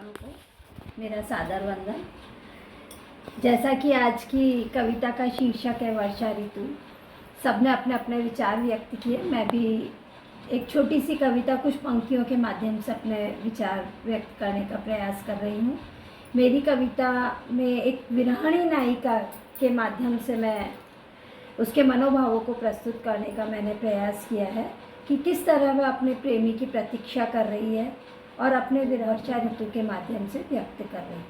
श्रोतागणों को मेरा सादर वंदन। जैसा कि आज की कविता का शीर्षक है वर्षा ऋतु, सबने अपने अपने विचार व्यक्त किए। मैं भी एक छोटी सी कविता कुछ पंक्तियों के माध्यम से अपने विचार व्यक्त करने का प्रयास कर रही हूँ। मेरी कविता में एक विरहणी नायिका के माध्यम से मैं उसके मनोभावों को प्रस्तुत करने का मैंने प्रयास किया है कि किस तरह वह अपने प्रेमी की प्रतीक्षा कर रही है और अपने वर्षा ऋतु के माध्यम से व्यक्त कर रही है।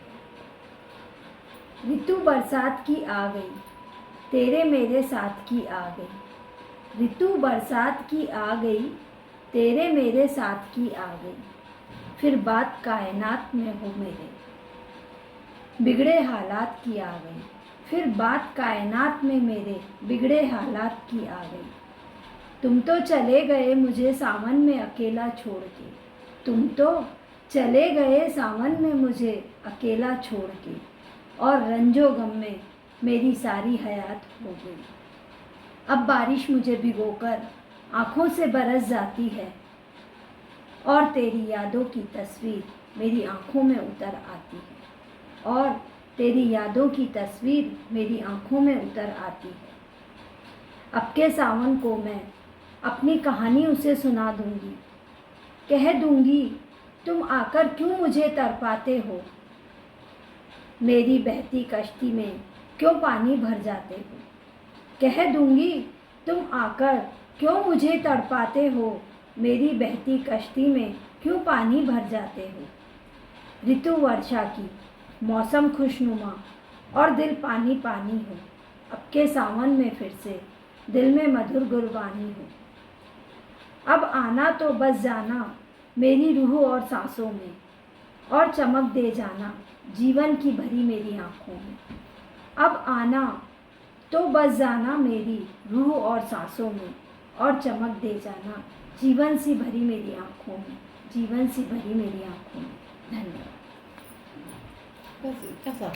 ऋतु बरसात की आ गई, तेरे मेरे साथ की आ गई। ऋतु बरसात की आ गई, तेरे मेरे साथ की आ गई। फिर बात कायनात में हो मेरे, बिगड़े हालात की आ गई। फिर बात कायनात में मेरे, बिगड़े हालात की आ गई। तुम तो चले गए मुझे सावन में अकेला छोड़ के। तुम तो चले गए सावन में मुझे अकेला छोड़ के, और रंजो गम में मेरी सारी हयात हो गई। अब बारिश मुझे भिगोकर आँखों से बरस जाती है, और तेरी यादों की तस्वीर मेरी आँखों में उतर आती है। और तेरी यादों की तस्वीर मेरी आँखों में उतर आती है। अब के सावन को मैं अपनी कहानी उसे सुना दूंगी। कह दूंगी, तुम आकर क्यों मुझे तड़पाते हो। मेरी बहती कश्ती में क्यों पानी भर जाते हो। कह दूंगी, तुम आकर क्यों मुझे तड़पाते हो। मेरी बहती कश्ती में क्यों पानी भर जाते हो। ऋतु वर्षा की, मौसम खुशनुमा और दिल पानी पानी हो। अब के सावन में फिर से दिल में मधुर गुरबानी हो। अब आना तो बस जाना मेरी रूह और सांसों में, और चमक दे जाना जीवन की भरी मेरी आँखों में। अब आना तो बस जाना मेरी रूह और सांसों में, और चमक दे जाना जीवन सी भरी मेरी आँखों में, जीवन सी भरी मेरी आँखों में। धन्यवाद। कैसा